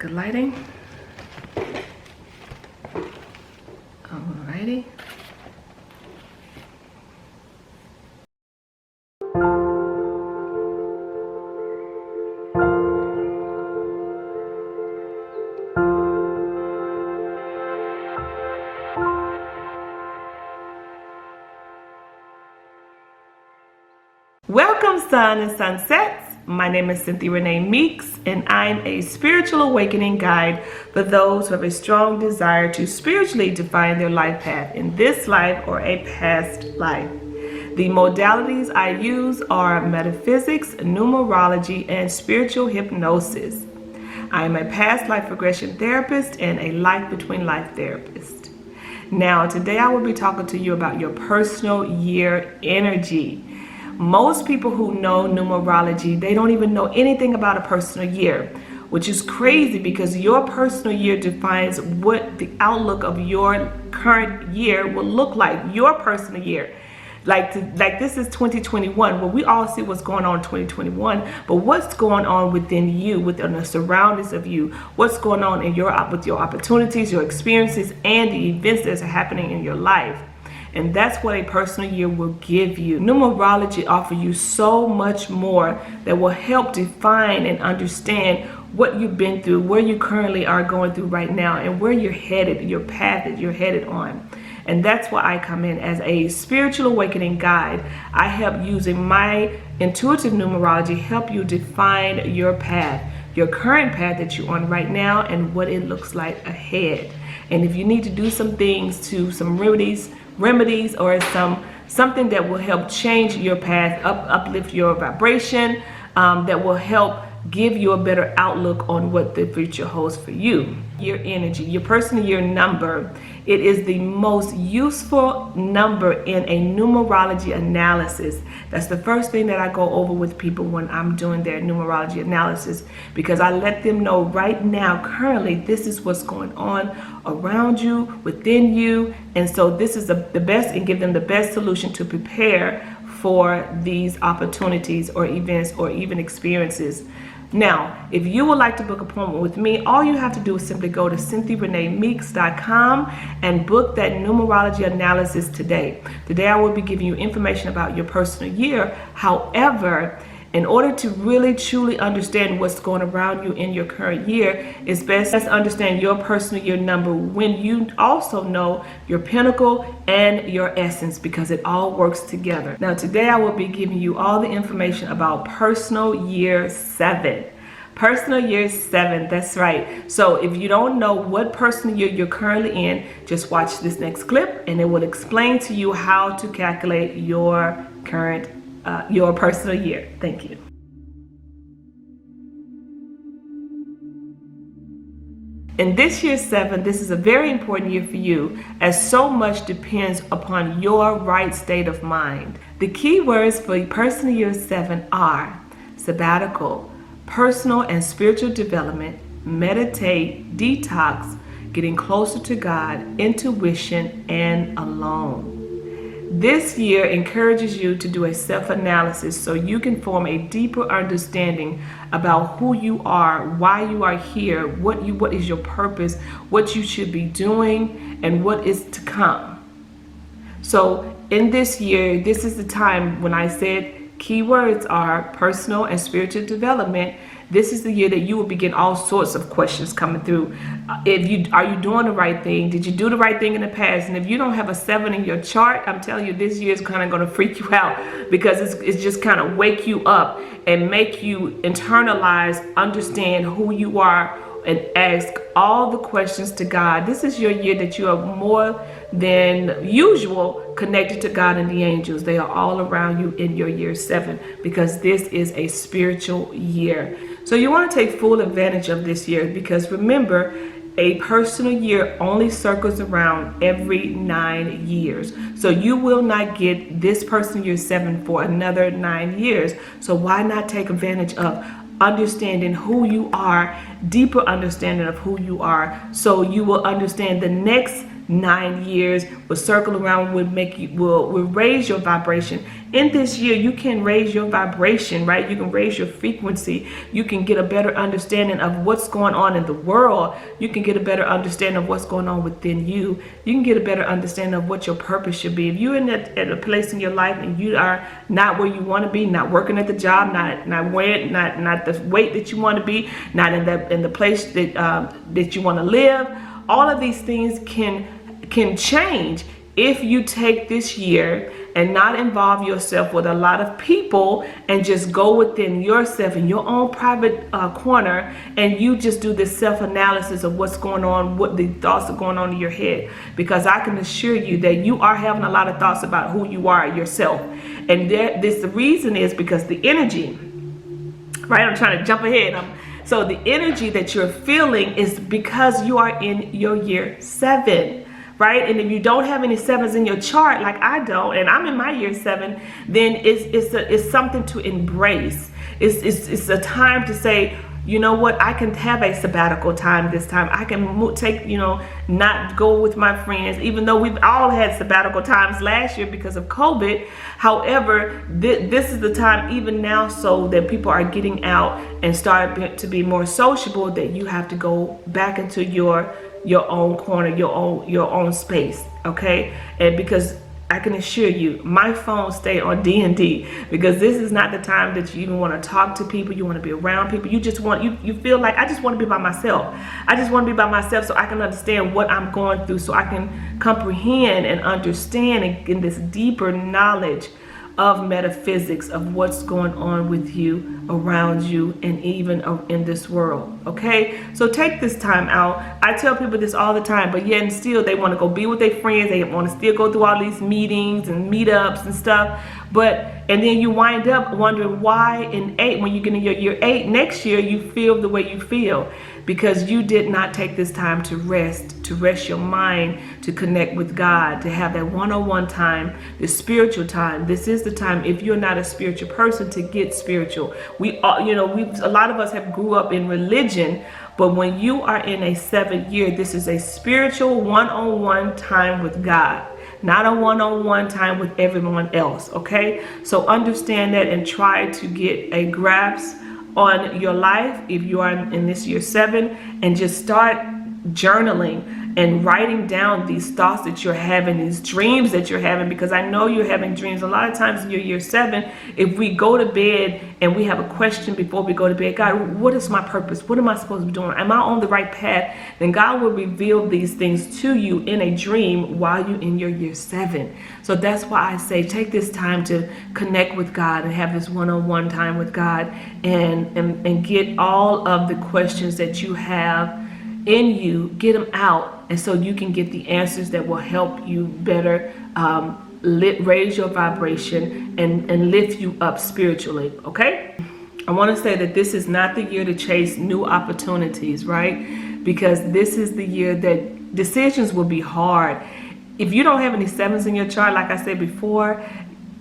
Good lighting. Alrighty. Welcome, sun and sunsets. My name is Cynthia Renee Meeks, and I'm a spiritual awakening guide for those who have a strong desire to spiritually define their life path in this life or a past life. The modalities I use are metaphysics, numerology, and spiritual hypnosis. I am a past life regression therapist and a life between life therapist. Now, today I will be talking to you about your personal year energy. Most people who know numerology, they don't even know anything about a personal year, which is crazy because your personal year defines what the outlook of your current year will look like, your personal year. Like this is 2021. Well, we all see what's going on in 2021, but what's going on within you, within the surroundings of you, what's going on in with your opportunities, your experiences, and the events that are happening in your life. And that's what a personal year will give you. Numerology offers you so much more that will help define and understand what you've been through, where you currently are going through right now, and where you're headed, your path that you're headed on. And that's why I come in as a spiritual awakening guide. I help using my intuitive numerology help you define your path, your current path that you're on right now, and what it looks like ahead. And if you need to do some things to some remedies or something that will help change your path, uplift your vibration, that will help give you a better outlook on what the future holds for you. Your energy, your personal year number, it is the most useful number in a numerology analysis. That's the first thing that I go over with people when I'm doing their numerology analysis, because I let them know right now, currently, this is what's going on around you, within you. And so this is the best, and give them the best solution to prepare for these opportunities or events or even experiences. Now, if you would like to book an appointment with me, all you have to do is simply go to CynthiaReneeMeeks.com and book that numerology analysis today. Today, I will be giving you information about your personal year. However, in order to really truly understand what's going around you in your current year, it's best to understand your personal year number when you also know your pinnacle and your essence, because it all works together. Now, today I will be giving you all the information about personal year 7. Personal year 7, that's right. So if you don't know what personal year you're currently in, just watch this next clip and it will explain to you how to calculate your your personal year. Thank you. In this year 7, this is a very important year for you, as so much depends upon your right state of mind. The key words for personal year 7 are sabbatical, personal and spiritual development, meditate, detox, getting closer to God, intuition, and alone. This year encourages you to do a self-analysis so you can form a deeper understanding about who you are, why you are here, what is your purpose, what you should be doing, and what is to come. So in this year, this is the time when I said keywords are personal and spiritual development. This is the year that you will begin all sorts of questions coming through. Are you doing the right thing? Did you do the right thing in the past? And if you don't have a 7 in your chart, I'm telling you, this year is kind of going to freak you out, because it's just kind of wake you up and make you internalize, understand who you are, and ask all the questions to God. This is your year that you are more than usual connected to God and the angels. They are all around you in your year 7, because this is a spiritual year. So you want to take full advantage of this year, because remember, a personal year only circles around every 9 years. So you will not get this personal year 7 for another 9 years. So why not take advantage of understanding who you are, deeper understanding of who you are, so you will understand the next 9 years will circle around, will raise your vibration in this year, you can raise your vibration, right? You can raise your frequency. You can get a better understanding of what's going on in the world. You can get a better understanding of what's going on within you. You can get a better understanding of what your purpose should be. If you're at a place in your life and you are not where you want to be, not working at the job, not the weight that you want to be, not in the place that you want to live, all of these things can change if you take this year and not involve yourself with a lot of people and just go within yourself in your own private corner, and you just do this self-analysis of what's going on, what the thoughts are going on in your head. Because I can assure you that you are having a lot of thoughts about who you are yourself. And the reason is because the energy, right? I'm trying to jump ahead. So the energy that you're feeling is because you are in your year 7. Right? And if you don't have any 7s in your chart, like I don't, and I'm in my year 7, then it's something to embrace. It's a time to say, you know what, I can have a sabbatical time this time. I can take, not go with my friends, even though we've all had sabbatical times last year because of COVID. However, this is the time, even now, so that people are getting out and start to be more sociable, that you have to go back into your own corner, your own space, okay? And because I can assure you, my phone stay on D&D, because this is not the time that you even want to talk to people. You want to be around people. You just want, you feel like, I just want to be by myself. I just want to be by myself so I can understand what I'm going through, so I can comprehend and understand and get this deeper knowledge of metaphysics, of what's going on with you, around you, and even in this world. Okay, so take this time out. I tell people this all the time, but yet and still they want to go be with their friends. They want to still go through all these meetings and meetups and stuff. And then you wind up wondering why in 8, when you get in your year 8 next year, you feel the way you feel, because you did not take this time to rest your mind, to connect with God, to have that one-on-one time, the spiritual time. This is the time, if you're not a spiritual person, to get spiritual. A lot of us have grew up in religion, but when you are in a 7th year, this is a spiritual one-on-one time with God, not a one-on-one time with everyone else. Okay, so understand that and try to get a grasp on your life if you are in this year 7, and just start journaling and writing down these thoughts that you're having, these dreams that you're having, because I know you're having dreams. A lot of times in your year 7, if we go to bed and we have a question before we go to bed, God, what is my purpose? What am I supposed to be doing? Am I on the right path? Then God will reveal these things to you in a dream while you're in your year 7. So that's why I say take this time to connect with God and have this one-on-one time with God, and get all of the questions that you have in you, get them out, and so you can get the answers that will help you better raise your vibration and lift you up spiritually. Okay, I want to say that this is not the year to chase new opportunities, right? Because this is the year that decisions will be hard. If you don't have any 7s in your chart, like I said before,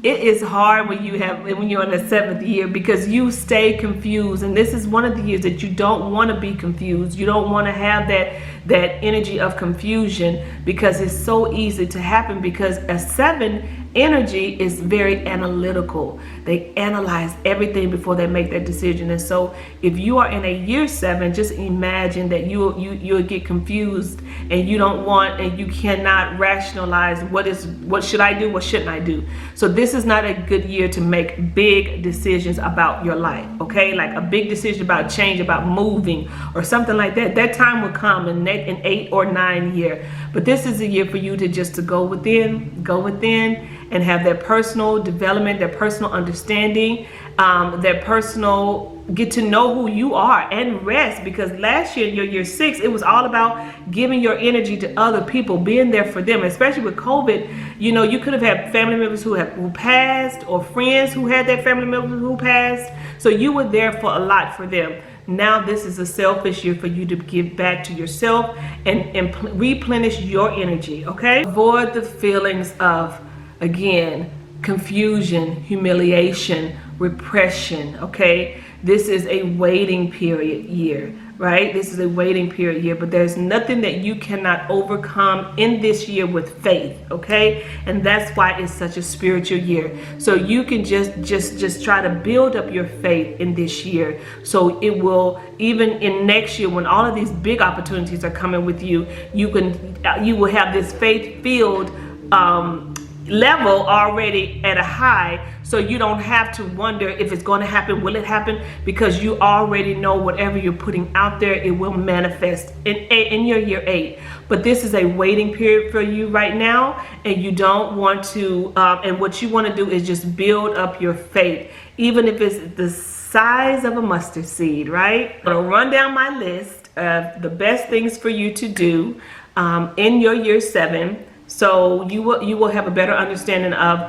it is hard when you're in the 7th year, because you stay confused, and this is one of the years that you don't want to be confused. You don't want to have that energy of confusion, because it's so easy to happen, because a 7 energy is very analytical. They analyze everything before they make that decision. And so if you are in a year 7, just imagine that you'll get confused, and you cannot rationalize what should I do, what shouldn't I do. So this is not a good year to make big decisions about your life. Okay, like a big decision about change, about moving or something like that. That time will come in 8 or 9 year. But this is a year for you to go within and have that personal development, that personal understanding, that personal get to know who you are, and rest. Because last year, your year 6, it was all about giving your energy to other people, being there for them. Especially with COVID, you could have had family members who passed, or friends who had their family members who passed. So you were there for a lot for them. Now this is a selfish year for you to give back to yourself and replenish your energy. Okay, avoid the feelings of, again, confusion, humiliation, repression. Okay, this is a waiting period year. right? This is a waiting period year, but there's nothing that you cannot overcome in this year with faith, okay? And that's why it's such a spiritual year. So you can just try to build up your faith in this year. So it will, even in next year, when all of these big opportunities are coming with you, you will have this faith-filled level already at a high, so you don't have to wonder if it's going to happen, will it happen, because you already know whatever you're putting out there, it will manifest in your year 8. But this is a waiting period for you right now, and you don't want to and what you want to do is just build up your faith, even if it's the size of a mustard seed, right? I'm gonna run down my list of the best things for you to do in your year 7. So you will have a better understanding of,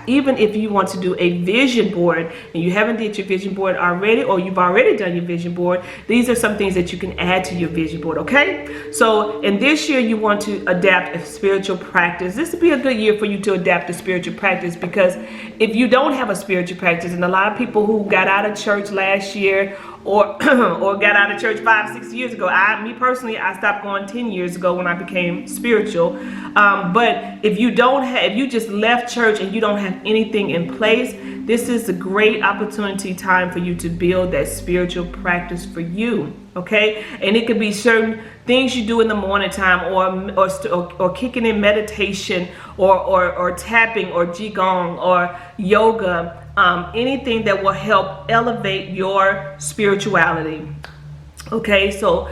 even if you want to do a vision board and you haven't did your vision board already, or you've already done your vision board, these are some things that you can add to your vision board, okay? So in this year, you want to adapt a spiritual practice. This would be a good year for you to adapt a spiritual practice, because if you don't have a spiritual practice, and a lot of people who got out of church last year or got out of church 5-6 years ago. Me personally, I stopped going 10 years ago when I became spiritual. But if you just left church and you don't have anything in place, this is a great opportunity time for you to build that spiritual practice for you. Okay, and it could be certain things you do in the morning time, or kicking in meditation, or tapping, or qigong, or yoga. Anything that will help elevate your spirituality. Okay, so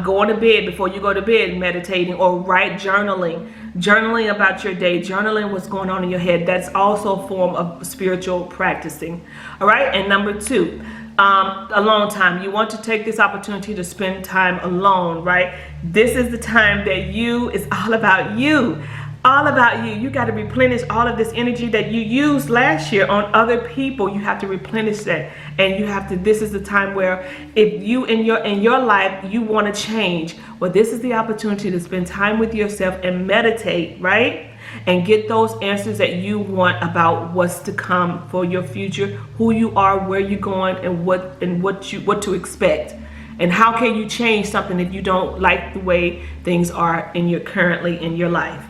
going to bed, before you go to bed, meditating, or journaling about your day, journaling what's going on in your head. That's also a form of spiritual practicing. All right, and number 2, alone time. You want to take this opportunity to spend time alone, right? This is the time that it's all about you. All about you. You got to replenish all of this energy that you used last year on other people. You have to replenish that, and this is the time where if you in your life you want to change, well, this is the opportunity to spend time with yourself and meditate, right? And get those answers that you want about what's to come for your future, who you are, where you're going, and what to expect. And how can you change something if you don't like the way things are currently in your life?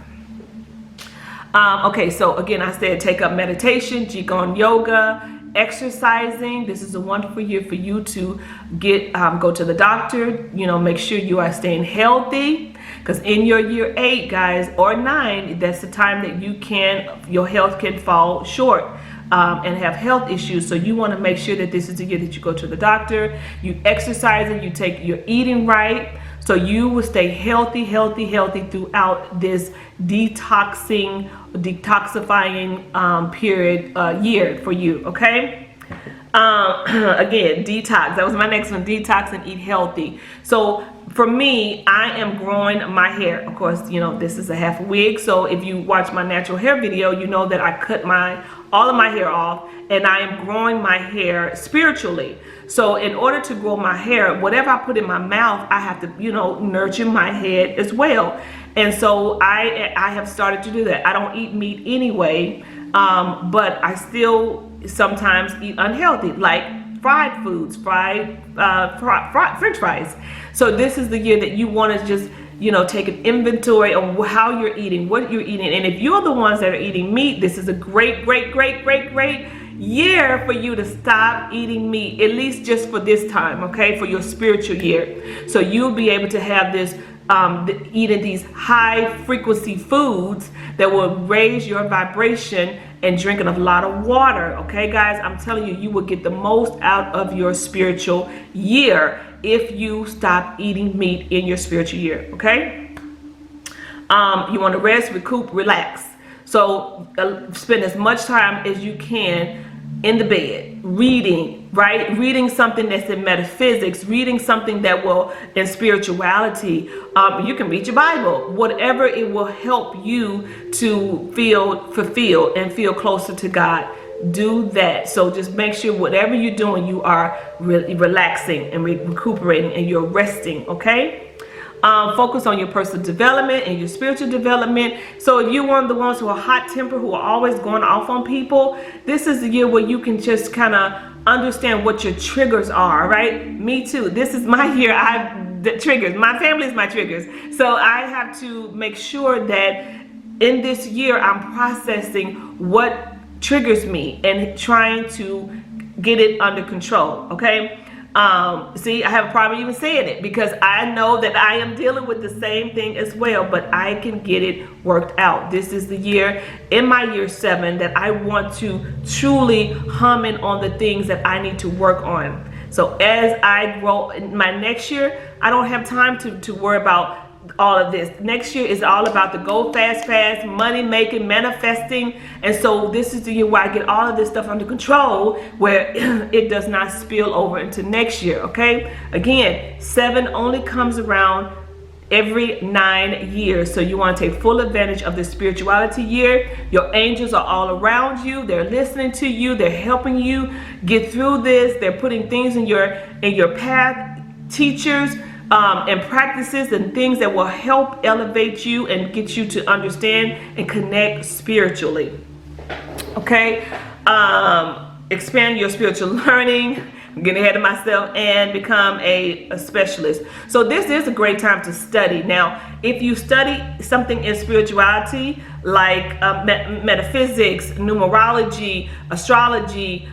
Okay, so again, I said take up meditation, qigong yoga, exercising. This is a wonderful year for you to go to the doctor, make sure you are staying healthy, because in your year 8, guys, or 9, that's the time that your health can fall short and have health issues. So you want to make sure that this is the year that you go to the doctor, you exercising, you're eating right, so you will stay healthy throughout this detoxifying period year for you. Okay. Again, detox. That was my next one. Detox and eat healthy. So for me, I am growing my hair. Of course, this is a half wig. So if you watch my natural hair video, you know that I cut all of my hair off, and I am growing my hair spiritually. So in order to grow my hair, whatever I put in my mouth, I have to, nurture my head as well. And so I have started to do that. I don't eat meat anyway, but I still sometimes eat unhealthy, like fried foods, fried French fries. So this is the year that you want to just, take an inventory on how you're eating, what you're eating. And if you're the ones that are eating meat, this is a great year for you to stop eating meat, at least just for this time, okay, for your spiritual year. So you'll be able to have this, eating these high frequency foods that will raise your vibration, and drinking a lot of water. Okay, guys, I'm telling you, you will get the most out of your spiritual year if you stop eating meat in your spiritual year. Okay, you want to rest, recoup, relax. So spend as much time as you can in the bed, reading, right? Reading something that's in metaphysics, reading something that will, in spirituality. You can read your Bible, whatever it will help you to feel fulfilled and feel closer to God. Do that. So just make sure whatever you're doing, you are really relaxing and recuperating, and you're resting, okay? Focus on your personal development and your spiritual development. So if you're one of the ones who are hot tempered, who are always going off on people, this is the year where you can just kind of understand what your triggers are, right? Me too. This is my year. The triggers. My family is my triggers. So I have to make sure that in this year I'm processing what triggers me and trying to get it under control. Okay. See, I have a problem even saying it because I know that I am dealing with the same thing as well, but I can get it worked out. This is the year in my year 7 that I want to truly hum in on the things that I need to work on. So as I grow in my next year, I don't have time to worry about all of this. Next year is all about the go fast, money making, manifesting. And so this is the year where I get all of this stuff under control, where it does not spill over into next year. Okay. Again, 7 only comes around every 9 years. So you want to take full advantage of the spirituality year. Your angels are all around you. They're listening to you. They're helping you get through this. They're putting things in your path, teachers, and practices and things that will help elevate you and get you to understand and connect spiritually. Okay. Expand your spiritual learning. I'm getting ahead of myself, and become a specialist. So this is a great time to study. Now, if you study something in spirituality, like metaphysics, numerology, astrology,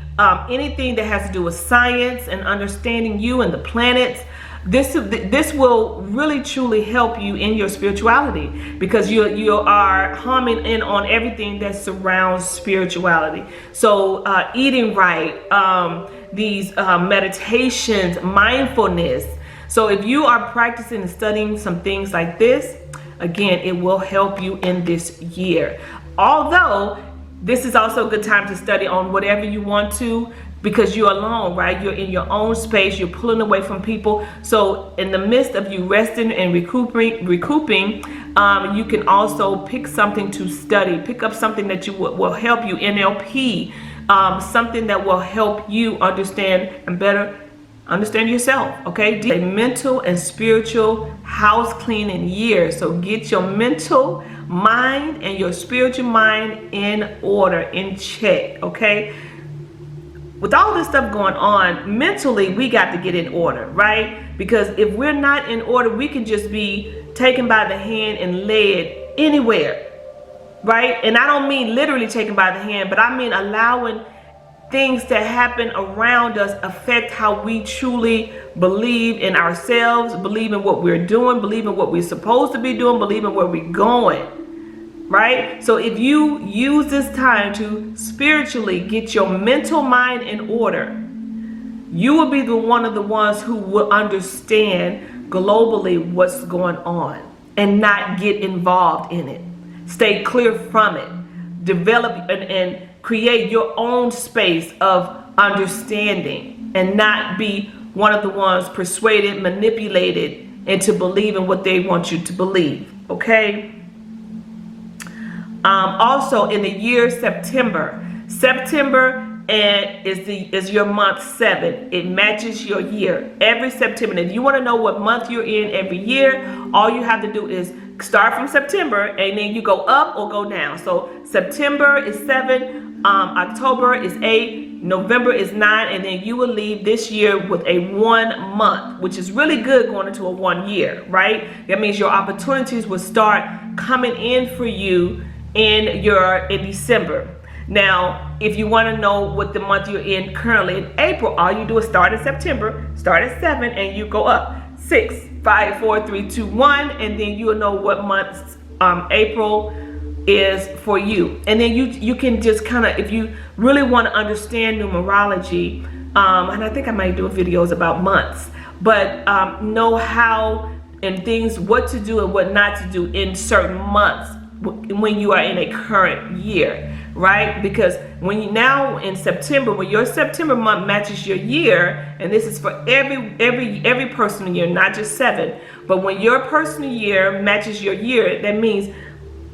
anything that has to do with science and understanding you and the planets, this will really truly help you in your spirituality, because you are humming in on everything that surrounds spirituality. So eating right, these meditations, mindfulness. So if you are practicing and studying some things like this, again, it will help you in this year. Although this is also a good time to study on whatever you want to, because you're alone, right? You're in your own space. You're pulling away from people. So in the midst of you resting and recouping, you can also pick something to study. Pick up something that will help you, NLP, something that will help you understand and better understand yourself. Okay, a mental and spiritual house cleaning year. So get your mental mind and your spiritual mind in order, in check. Okay. With all this stuff going on, mentally, we got to get in order, right? Because if we're not in order, we can just be taken by the hand and led anywhere, right? And I don't mean literally taken by the hand, but I mean allowing things that happen around us affect how we truly believe in ourselves, believe in what we're doing, believe in what we're supposed to be doing, believe in where we're going. Right? So if you use this time to spiritually get your mental mind in order, you will be one of the ones who will understand globally what's going on and not get involved in it. Stay clear from it. Develop and create your own space of understanding, and not be one of the ones persuaded, manipulated into believing what they want you to believe. Okay? Also in the year September is your month 7. It matches your year every September. And if you want to know what month you're in every year, all you have to do is start from September, and then you go up or go down. So September is 7, October is 8, November is 9, and then you will leave this year with a 1 month, which is really good going into a 1 year, right? That means your opportunities will start coming in for you in December. Now, if you want to know what the month you're in currently, in April, all you do is start in September, start at 7, and you go up 6, 5, 4, 3, 2, 1, and then you'll know what month April is for you. And then you can just kind of, if you really want to understand numerology, and I think I might do videos about months, but know how and things, what to do and what not to do in certain months when you are in a current year, right? Because when you now in September, when your September month matches your year, and this is for every personal year, not just 7, but when your personal year matches your year, that means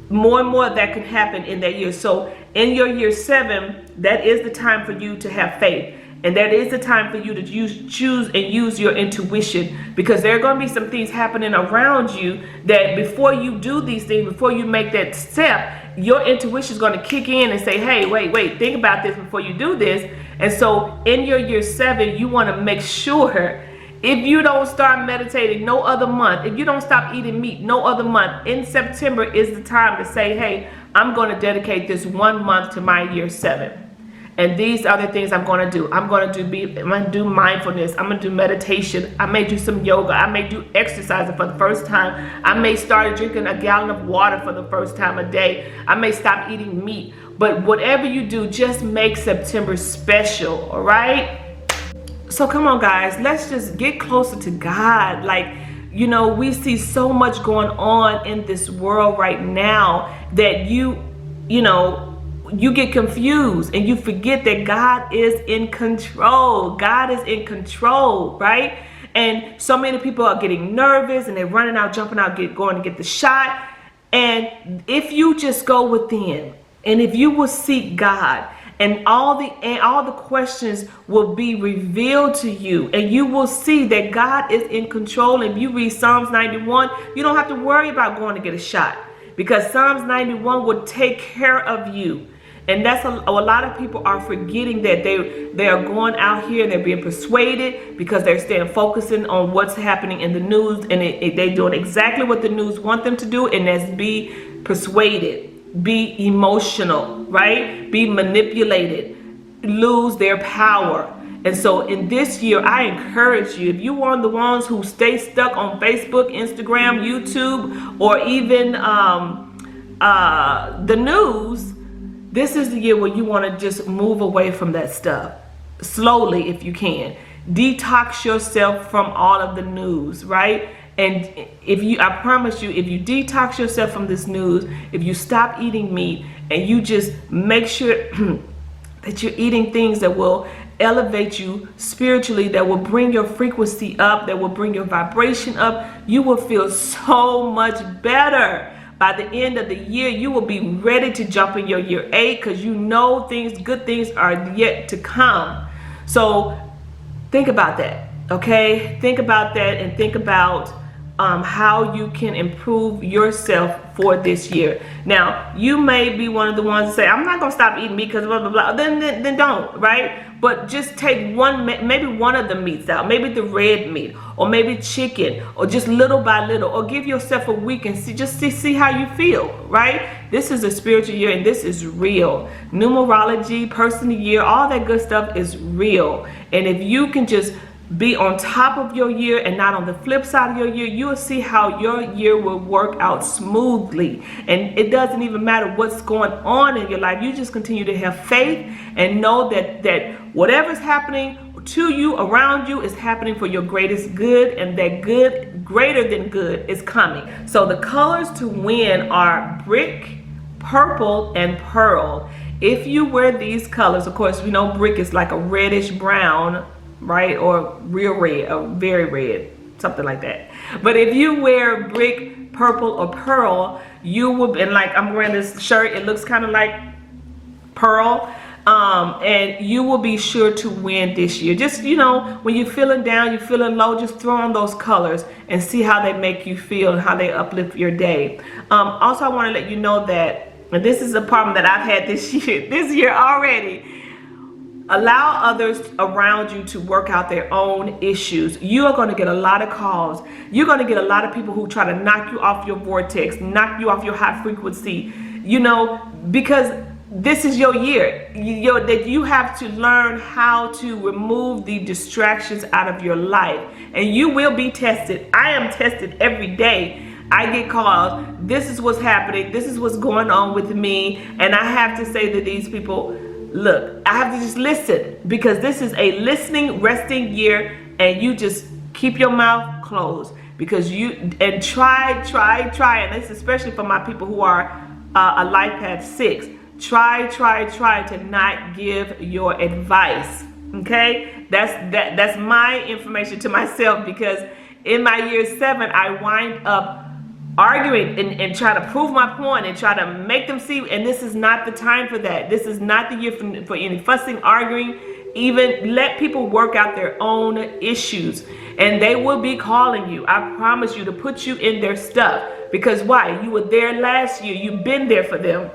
more and more that can happen in that year. So in your year 7, that is the time for you to have faith. And that is the time for you to choose and use your intuition, because there are going to be some things happening around you that before you do these things, before you make that step, your intuition is going to kick in and say, hey, wait, think about this before you do this. And so in your year 7, you want to make sure, if you don't start meditating no other month, if you don't stop eating meat no other month, in September is the time to say, hey, I'm going to dedicate this 1 month to my year 7. And these are the things I'm going to do. I'm going to do mindfulness. I'm going to do meditation. I may do some yoga. I may do exercising for the first time. I may start drinking a gallon of water for the first time a day. I may stop eating meat. But whatever you do, just make September special, all right? So come on, guys, let's just get closer to God. Like, you know, we see so much going on in this world right now that you get confused and you forget that God is in control. God is in control, right? And so many people are getting nervous and they're running out, jumping out, going to get the shot. And if you just go within and if you will seek God, and all the questions will be revealed to you, and you will see that God is in control. And you read Psalms 91, you don't have to worry about going to get a shot, because Psalms 91 will take care of you. And that's a lot of people are forgetting that they are going out here and they're being persuaded because they're staying focusing on what's happening in the news, and they're doing exactly what the news want them to do, and that's be persuaded, be emotional, right? Be manipulated, lose their power. And so in this year, I encourage you, if you're one of the ones who stay stuck on Facebook, Instagram, YouTube, or even the news, this is the year where you want to just move away from that stuff slowly if you can. Detox yourself from all of the news, right? And I promise you, if you detox yourself from this news, if you stop eating meat and you just make sure that you're eating things that will elevate you spiritually, that will bring your frequency up, that will bring your vibration up, you will feel so much better. By the end of the year, you will be ready to jump in your year 8 because you know good things are yet to come. So think about that, okay? Think about that, and think about how you can improve yourself for this year. Now, you may be one of the ones that say, I'm not going to stop eating meat because blah, blah, blah. Then don't, right? But just take maybe one of the meats out, maybe the red meat, or maybe chicken, or just little by little, or give yourself a week and see how you feel, right? This is a spiritual year, and this is real. Numerology, person of the year, all that good stuff is real. And if you can just be on top of your year and not on the flip side of your year, you will see how your year will work out smoothly. And it doesn't even matter what's going on in your life. You just continue to have faith and know that whatever's happening to you, around you, is happening for your greatest good, and that good, greater than good, is coming. So the colors to win are brick, purple, and pearl. If you wear these colors, of course, we know brick is like a reddish brown, right? Or real red, or very red, something like that. But if you wear brick, purple, or pearl, you will, and like I'm wearing this shirt, it looks kind of like pearl, and you will be sure to win this year. Just, when you're feeling down, you're feeling low, just throw on those colors and see how they make you feel and how they uplift your day. Also, I want to let you know that, and this is a problem that I've had this year already. Allow others around you to work out their own issues. You are going to get a lot of calls. You're going to get a lot of people who try to knock you off your vortex, knock you off your high frequency, because this is your year. That you have to learn how to remove the distractions out of your life. And you will be tested. I am tested every day. I get calls. This is what's happening. This is what's going on with me. And I have to say to these people, look, I have to just listen, because this is a listening, resting year, and you just keep your mouth closed, because try, and this is especially for my people who are a life path 6. Try to not give your advice. Okay, that's my information to myself, because in my year 7, I wind up arguing and try to prove my point and try to make them see, and this is not the time for that. This is not the year for any fussing, arguing. Even let people work out their own issues, and they will be calling you. I promise you, to put you in their stuff. Because why? You were there last year. You've been there for them.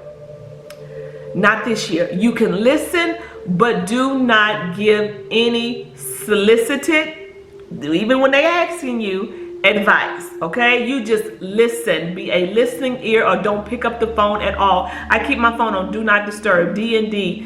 Not this year. You can listen, but do not give any solicited, even when they asking you, advice. Okay, you just listen. Be a listening ear, or don't pick up the phone at all. I keep my phone on do not disturb, D&D.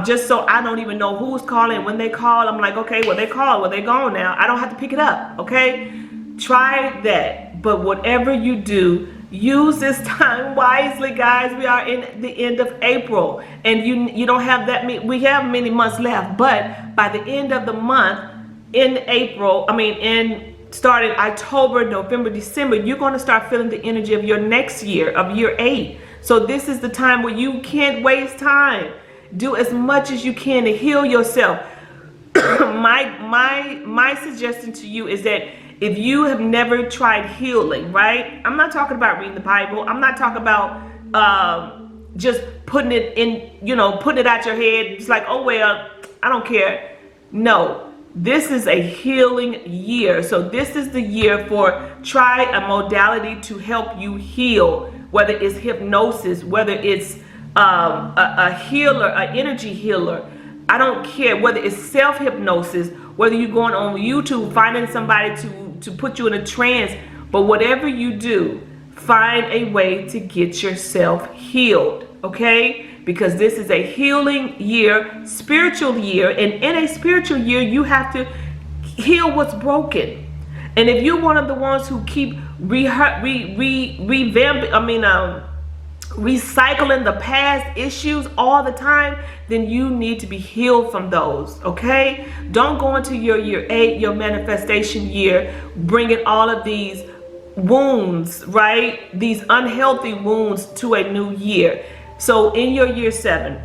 Just so I don't even know who's calling. When they call, I'm like, okay, well, they called, well, they gone now. I don't have to pick it up, okay? Try that. But whatever you do, use this time wisely, guys. We are in the end of April, and you don't have that many, we have many months left, but by the end of the month, in April, starting October, November, December, you're going to start feeling the energy of your next year, of year 8. So this is the time where you can't waste time. Do as much as you can to heal yourself. my suggestion to you is that if you have never tried healing, right? I'm not talking about reading the Bible. I'm not talking about just putting it in, putting it out your head. It's like, oh, well, I don't care. No, this is a healing year. So this is the year for try a modality to help you heal, whether it's hypnosis, whether it's a healer, an energy healer. I don't care whether it's self-hypnosis, whether you're going on YouTube, finding somebody to put you in a trance, but whatever you do, find a way to get yourself healed, okay? Because this is a healing year, spiritual year, and in a spiritual year, you have to heal what's broken. And if you're one of the ones who keep recycling the past issues all the time, then you need to be healed from those, okay? Don't go into your year 8, your manifestation year, bringing all of these wounds, right? These unhealthy wounds to a new year. So in your year 7,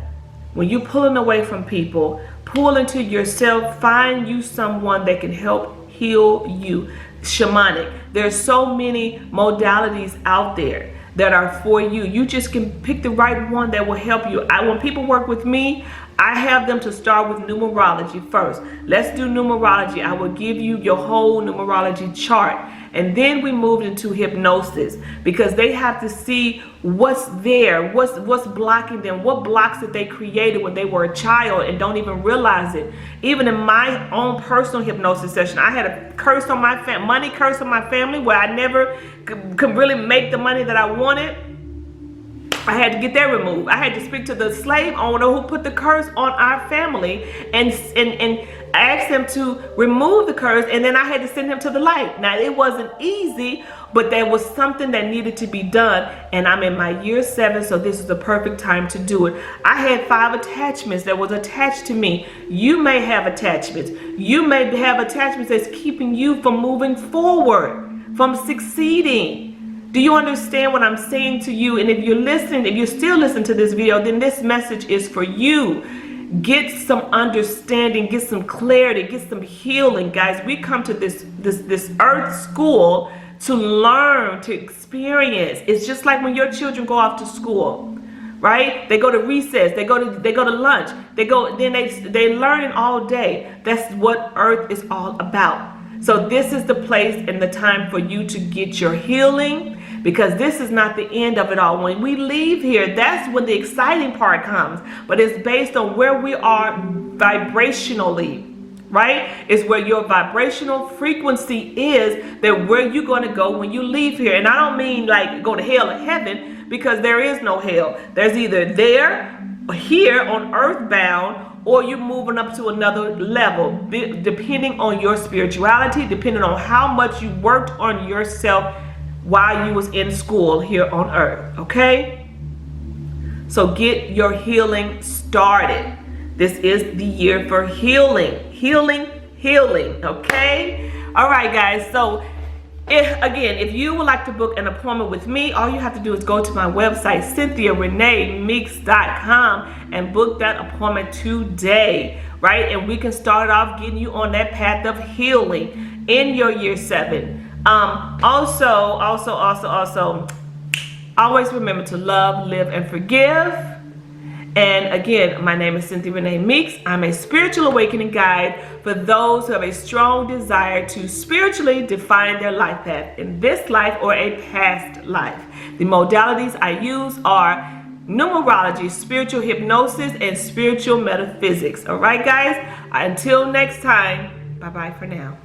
when you're pulling away from people, pull into yourself, find you someone that can help heal you. Shamanic. There's so many modalities out there that are for you. You just can pick the right one that will help you. When people work with me, I have them to start with numerology first. Let's do numerology. I will give you your whole numerology chart. And then we moved into hypnosis, because they have to see what's there, what's blocking them, what blocks that they created when they were a child and don't even realize it. Even in my own personal hypnosis session, I had a curse on my money curse on my family, where I never could really make the money that I wanted. I had to get that removed. I had to speak to the slave owner who put the curse on our family and ask him to remove the curse, and then I had to send him to the light. Now, it wasn't easy, but there was something that needed to be done, and I'm in my year 7, so this is the perfect time to do it. I had 5 attachments that was attached to me. You may have attachments. You may have attachments that's keeping you from moving forward, from succeeding. Do you understand what I'm saying to you? And if you're listening, if you're still listening to this video, then this message is for you. Get some understanding, get some clarity, get some healing, guys. We come to this earth school to learn, to experience. It's just like when your children go off to school, right? They go to recess, they go to lunch, they learning all day. That's what earth is all about. So this is the place and the time for you to get your healing, because this is not the end of it all. When we leave here, that's when the exciting part comes. But it's based on where we are vibrationally, right? It's where your vibrational frequency is, that where you're going to go when you leave here. And I don't mean like go to hell or heaven, because there is no hell. There's either there, here on earthbound, or you're moving up to another level, depending on your spirituality, depending on how much you worked on yourself while you was in school here on earth, okay? So get your healing started. This is the year for healing, okay? All right, guys, so if you would like to book an appointment with me, all you have to do is go to my website, CynthiaReneeMeeks.com, and book that appointment today, right? And we can start off getting you on that path of healing in your year 7. Also, always remember to love, live, and forgive. And again, my name is Cynthia Renee Meeks. I'm a spiritual awakening guide for those who have a strong desire to spiritually define their life path in this life or a past life. The modalities I use are numerology, spiritual hypnosis, and spiritual metaphysics. All right, guys? Until next time, bye-bye for now.